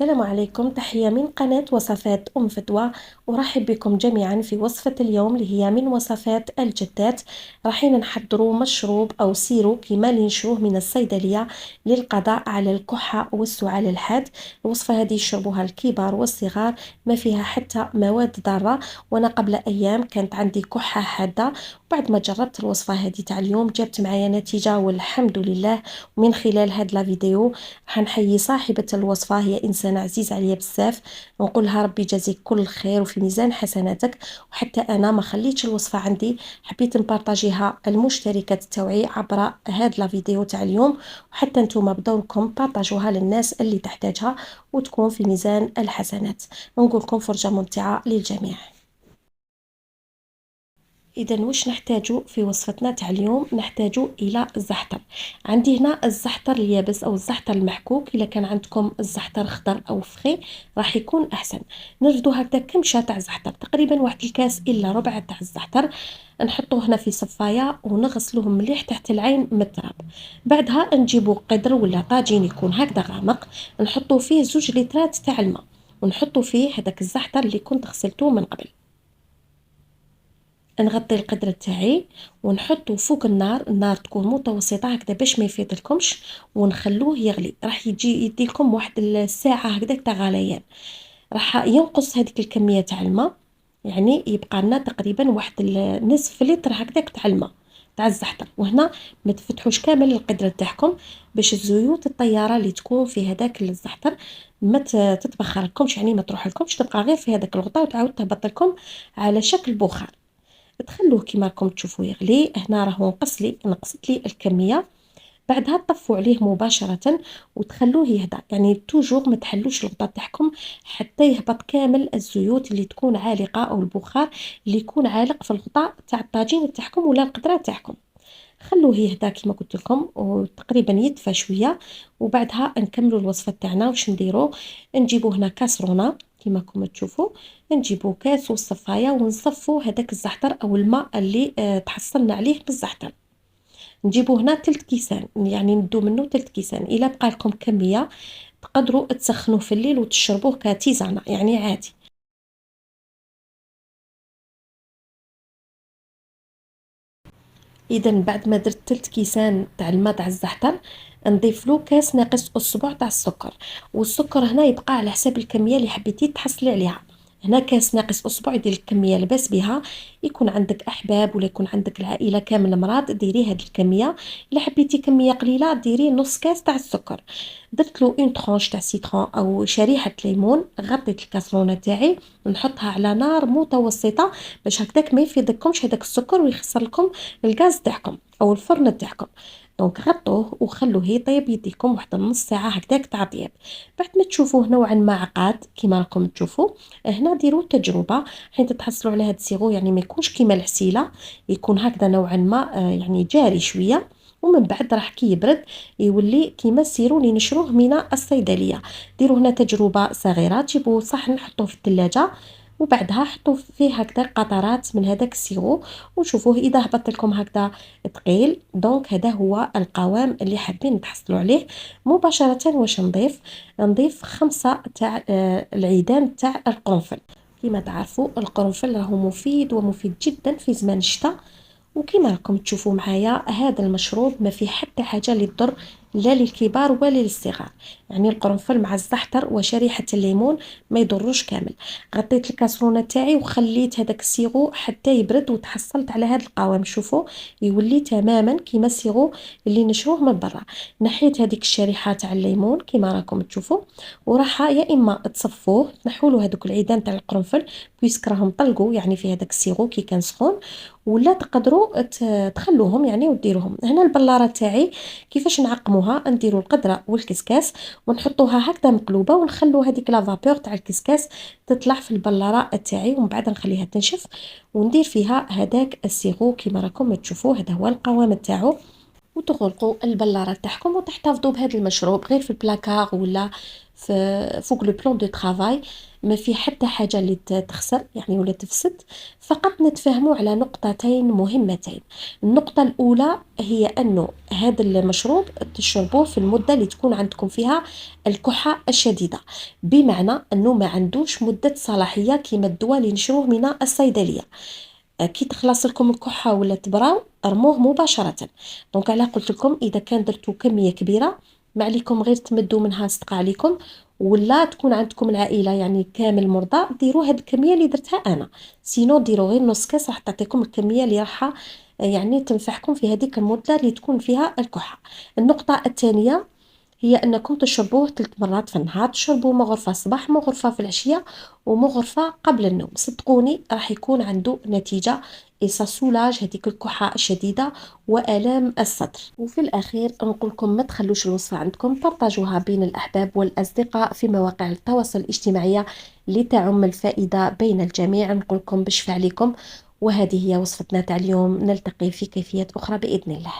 السلام عليكم، تحية من قناة وصفات فدوى. أرحب بكم جميعا في وصفة اليوم اللي هي من وصفات الجدات. راحين نحضروا مشروب أو سيرو كيما اللي نشروه من الصيدلية للقضاء على الكحة والسعال الحاد. الوصفة هذه يشربوها الكبار والصغار، ما فيها حتى مواد ضارة. وأنا قبل أيام كانت عندي كحة حادة، وبعد ما جربت الوصفة هذه تاع اليوم جابت معايا نتيجة والحمد لله. ومن خلال هاد لا فيديو حنحيي صاحبة الوصفة، هي إنسانة عزيزة عليا بزاف، ونقولها ربي يجازيك كل خير وفي ميزان حسناتك. وحتى أنا ما خليتش الوصفة عندي، حبيت نبارطاجيها المشتركات تاوعي عبر هاد لا فيديو تاع اليوم. وحتى نتوما بدوركم بارطاجوها للناس اللي تحتاجها وتكون في ميزان الحسنات. نقولكم فرجة ممتعة للجميع. إذا واش نحتاجو في وصفتنا تاع اليوم؟ نحتاجو إلى الزعتر. عندي هنا الزعتر اليابس أو الزعتر المحكوك، إلا كان عندكم الزعتر خضر أو فخي راح يكون أحسن. نردو هكذا كمشة تاع الزعتر، تقريبا واحد الكاس إلا ربع تاع الزعتر. نحطوه هنا في صفاية ونغسلوه مليح تحت العين من التراب. بعدها نجيبو قدر ولا طاجين يكون هكذا غامق، نحطو فيه 2 لترات تاع الماء، ونحطو فيه هذاك الزعتر اللي كنت غسلتوه من قبل. نغطي القدر تاعي ونحطه فوق النار تكون متوسطه هكذا باش ما يفيضلكمش، ونخلوه يغلي. راح يجي يديلكم واحد الساعه هكذا تاع غليان. راح ينقص هذيك الكميه تاع الماء، يعني يبقى لنا تقريبا واحد نصف لتر هكذاك تاع الماء تاع الزعتر. وهنا ما تفتحوش كامل القدر تاعكم باش الزيوت الطياره اللي تكون في هذاك الزعتر ما تتبخر لكمش، يعني ما تروح لكمش، تبقى غير في هذاك الغطاء وتعاود تهبط لكم على شكل بخار. تخلوه كيما راكم تشوفوا يغلي. هنا راهو نقصت لي الكميه. بعدها طفوا عليه مباشره وتخلوه يهدى، يعني توجور ما تحلوش الغطاء تاعكم حتى يهبط كامل الزيوت اللي تكون عالقه او البخار اللي يكون عالق في الغطاء تاع الطاجين تاعكم ولا القدره تاعكم. خلوه يهدى كما قلت لكم وتقريبا يدفى شويه. وبعدها نكملوا الوصفه تاعنا. واش نديروا؟ نجيبوا هنا كاسرونه كما راكم تشوفوا، نجيبوا كاس والصفايه ونصفوا هذاك الزعتر او الماء اللي تحصلنا عليه بالزعتر. نجيبوا هنا 3 كيسان، يعني ندو منه 3 كيسان. الا بقى لكم كميه تقدروا تسخنوه في الليل وتشربوه كتيزانه، يعني عادي. اذا بعد ما درت 3 كيسان تاع الماء تاع الزعتر، نضيف له كاس ناقص اسبوع تاع السكر. والسكر هنا يبقى على حساب الكميه اللي حبيتي تحصلي عليها. هنا كاس ناقص اسبوع يدير الكميه لباس بها. يكون عندك احباب ولا يكون عندك العائله كامل مرض ديري هذه الكميه. الا حبيتي كميه قليله ديري نص كاس تاع السكر. درت له اون طرونش تاع سيترون او شريحه ليمون. غطيت الكاسرونه تاعي نحطها على نار متوسطه باش هكذاك ما يفيضكمش هذاك السكر ويخسر لكم الغاز تاعكم او الفرن تاعكم. دونك غطوه وخلوه يطيب، يديكم واحد نص ساعه هكذاك تاع طياب. بعد ما تشوفوه نوعا ما عقاد كيما راكم تشوفوا، هنا ديروا تجربه حين تحصلوا على هذا السيرو، يعني ما يكونش كيما العسيله، يكون هكذا نوعا ما يعني جاري شويه. ومن بعد راح كي يبرد يولي كيما السيرو اللي نشروه من الصيدليه. ديروا هنا تجربه صغيره، تجيبوا صحن حطوه في الثلاجه وبعدها حطوا فيه هكذا قطرات من هذاك السيرو وشوفوه. اذا هبط لكم هكذا ثقيل دونك هذا هو القوام اللي حابين تحصلوا عليه. مباشره واش نضيف 5 تاع العيدان تاع القرنفل. كما تعرفوا القرنفل راهو مفيد ومفيد جدا في زمان الشتاء. وكما راكم تشوفوا معايا هذا المشروب ما فيه حتى حاجه اللي تضر لا للكبار ولا للصغار، يعني القرنفل مع الزعتر وشريحه الليمون ما يضروش كامل. غطيت الكاسرونه تاعي وخليت هذاك السيرو حتى يبرد وتحصلت على هذا القوام. شوفوا يولي تماما كيما السيرو اللي نشروه من برا. نحيت هذيك الشريحه تاع الليمون كيما راكم تشوفوا، وراح يا اما تصفوه تنحوا له هذوك العيدان تاع القرنفل بويسك راهم طلقوا يعني في هذاك السيرو كي كان سخون، ولا تقدروا تخلوهم يعني وديروهم. هنا البلاره تاعي كيفاش نعقموها؟ نديروا القدره والكسكاس ونحطوها هكذا مقلوبه ونخلو هذيك لا فابور تاع الكسكاس تطلع في البلاره تاعي، ومن بعد نخليها تنشف وندير فيها هذاك السيرو كيما راكم تشوفوا. هذا هو القوام تاعو. وتغلقوا البلاره تاعكم وتحتفظوا بهذا المشروب غير في البلاكار ولا فوق لو بلان دو ترافاي ما في حتى حاجة اللي تخسر يعني ولا تفسد. فقط نتفاهموا على نقطتين مهمتين. النقطة الأولى هي أنه هذا المشروب تشربوه في المدة اللي تكون عندكم فيها الكحة الشديدة، بمعنى أنه ما عندوش مدة صلاحية كما الدواء اللي نشروه من الصيدلية. كي تخلص لكم الكحة ولا تبراو ارموه مباشرة. دونك على قلت لكم إذا كان درتو كمية كبيرة ما عليكم غير تمدوا منها صدق عليكم، ولا تكون عندكم العائلة يعني كامل مرضى ديروا هاد الكمية اللي درتها أنا. سينو ديروا غير نص كاس راح تعطيكم الكمية اللي راح يعني تنفعكم في هذيك المدة اللي تكون فيها الكحة. النقطة الثانية هي أنكم تشربوه 3 مرات في النهار، تشربوه مو غرفة الصباح مو غرفة في العشية ومو غرفة قبل النوم. صدقوني راح يكون عنده نتيجة سولاج هذيك الكحة الشديدة وآلام الصدر. وفي الأخير نقولكم ما تخلوش الوصفة عندكم، بارطاجوها بين الأحباب والأصدقاء في مواقع التواصل الاجتماعي لتعم الفائدة بين الجميع. نقولكم بشفى عليكم. وهذه هي وصفتنا تاع اليوم، نلتقي في كيفية أخرى بإذن الله.